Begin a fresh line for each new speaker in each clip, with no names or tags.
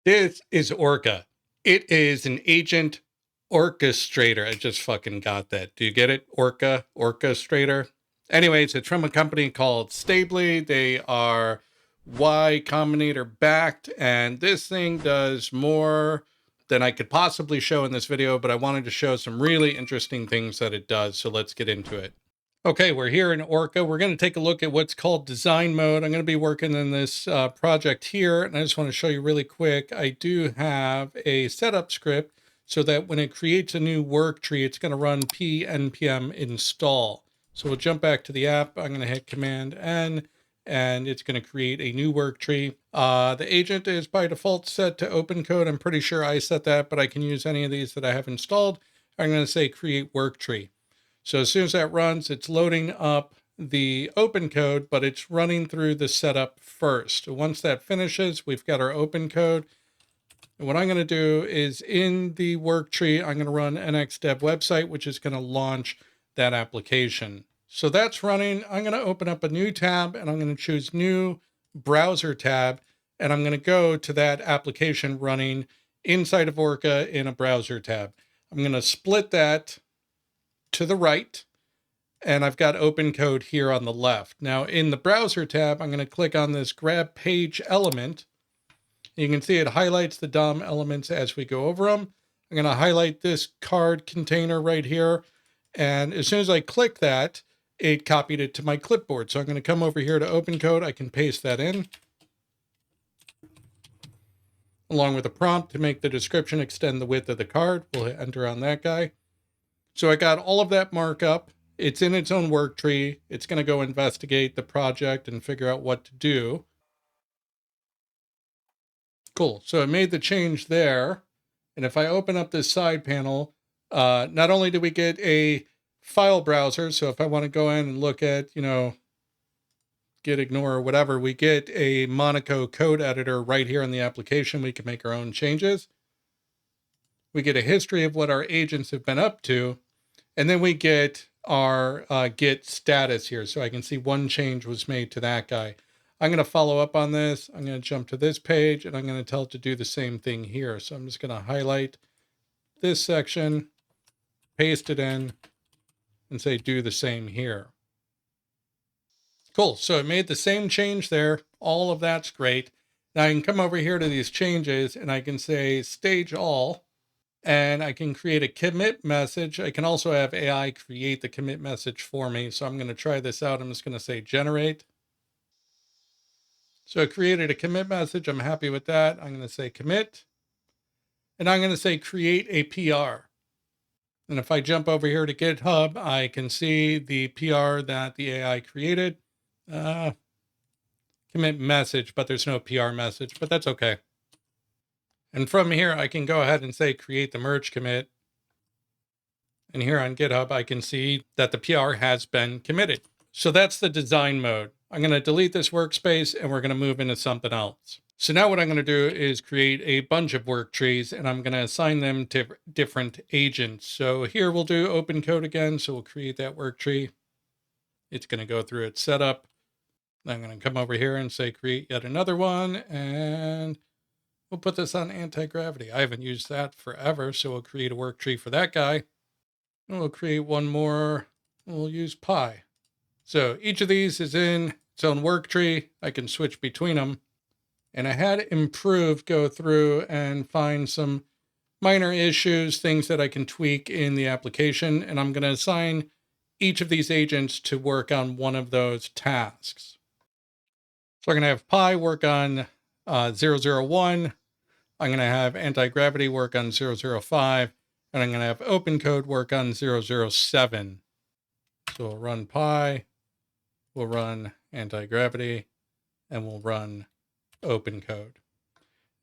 This is Orca. It is an agent orchestrator. I just fucking got that. Do you get it? Orca, orchestrator. Anyways, it's from a company called Stably. They are Y Combinator backed, and this thing does more than I could possibly show in this video, but I wanted to show some really interesting things that it does, so let's get into it. Okay, we're here in Orca. We're going to take a look at what's called design mode. I'm going to be working in this project here, and I just want to show you really quick. I do have a setup script so that when it creates a new work tree, it's going to run npm install. So we'll jump back to the app. I'm going to hit Command N, and it's going to create a new work tree. The agent is by default set to OpenCode. I'm pretty sure I set that, but I can use any of these that I have installed. I'm going to say create work tree. So as soon as that runs, it's loading up the OpenCode, but it's running through the setup first. Once that finishes, we've got our OpenCode. And what I'm going to do is in the work tree, I'm going to run nxdev website, which is going to launch that application. So that's running. I'm going to open up a new tab, and I'm going to choose new browser tab, and I'm going to go to that application running inside of Orca in a browser tab. I'm going to split that to the right, and I've got OpenCode here on the left. Now in the browser tab, I'm going to click on this grab page element. You can see it highlights the DOM elements as we go over them. I'm going to highlight this card container right here. And as soon as I click that, it copied it to my clipboard. So I'm going to come over here to OpenCode. I can paste that in along with a prompt to make the description extend the width of the card. We'll hit enter on that guy. So I got all of that markup. It's in its own work tree. It's going to go investigate the project and figure out what to do. Cool. So I made the change there. And if I open up this side panel, not only do we get a file browser, so if I want to go in and look at, Git ignore or whatever, we get a Monaco code editor right here in the application. We can make our own changes. We get a history of what our agents have been up to. And then we get our Git status here. So I can see one change was made to that guy. I'm going to follow up on this. I'm going to jump to this page, and I'm going to tell it to do the same thing here. So I'm just going to highlight this section, paste it in, and say do the same here. Cool. So it made the same change there. All of that's great. Now I can come over here to these changes, and I can say stage all. And I can create a commit message. I can also have AI create the commit message for me. So I'm going to try this out. I'm just going to say generate. So I created a commit message. I'm happy with that. I'm going to say commit. And I'm going to say create a PR. And if I jump over here to GitHub, I can see the PR that the AI created. Commit message, but there's no PR message, but that's okay. And from here, I can go ahead and say, create the merge commit. And here on GitHub, I can see that the PR has been committed. So that's the design mode. I'm going to delete this workspace, and we're going to move into something else. So now what I'm going to do is create a bunch of work trees, and I'm going to assign them to different agents. So here we'll do OpenCode again. So we'll create that work tree. It's going to go through its setup. I'm going to come over here and say, create yet another one. And we'll put this on anti-gravity. I haven't used that forever, so we'll create a work tree for that guy. And we'll create one more. We'll use pi. So each of these is in its own work tree. I can switch between them. And I had improved go through and find some minor issues, things that I can tweak in the application. And I'm going to assign each of these agents to work on one of those tasks. So I'm going to have pi work on 001. I'm going to have anti-gravity work on 005, and I'm going to have OpenCode work on 007. So we'll run pi, we'll run anti-gravity, and we'll run OpenCode.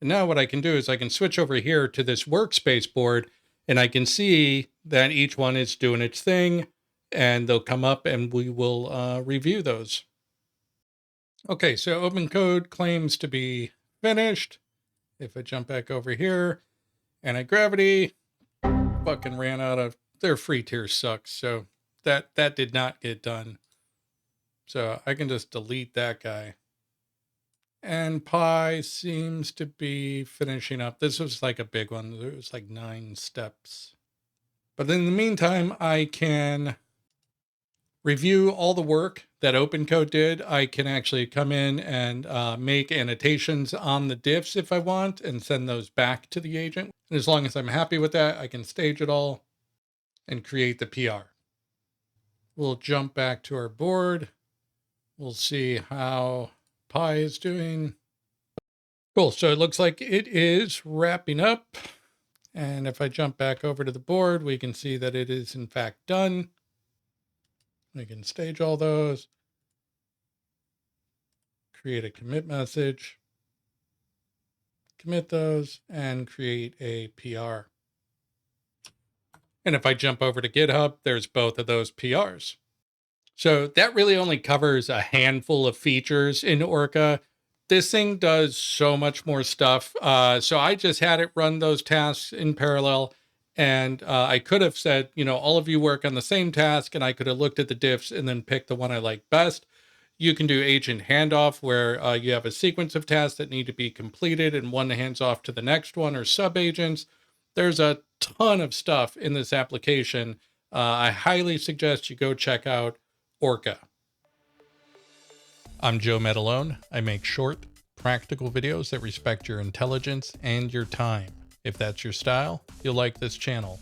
And now what I can do is I can switch over here to this workspace board, and I can see that each one is doing its thing, and they'll come up and we will review those. Okay, so OpenCode claims to be finished. If I jump back over here, anti-gravity fucking ran out of their free tier sucks. So that did not get done. So I can just delete that guy. And Pi seems to be finishing up. This was like a big one. It was like 9 steps. But in the meantime, I can review all the work that OpenCode did. I can actually come in and make annotations on the diffs if I want and send those back to the agent. And as long as I'm happy with that, I can stage it all and create the PR. We'll jump back to our board. We'll see how Pi is doing. Cool. So it looks like it is wrapping up. And if I jump back over to the board, we can see that it is in fact done. We can stage all those, create a commit message, commit those, and create a PR. And if I jump over to GitHub, there's both of those PRs. So that really only covers a handful of features in Orca. This thing does so much more stuff. So I just had it run those tasks in parallel. And I could have said, you know, all of you work on the same task, and I could have looked at the diffs and then picked the one I like best. You can do agent handoff, where you have a sequence of tasks that need to be completed and one hands off to the next one, or sub-agents. There's a ton of stuff in this application. I highly suggest you go check out Orca. I'm Joe Metalone. I make short, practical videos that respect your intelligence and your time. If that's your style, you'll like this channel.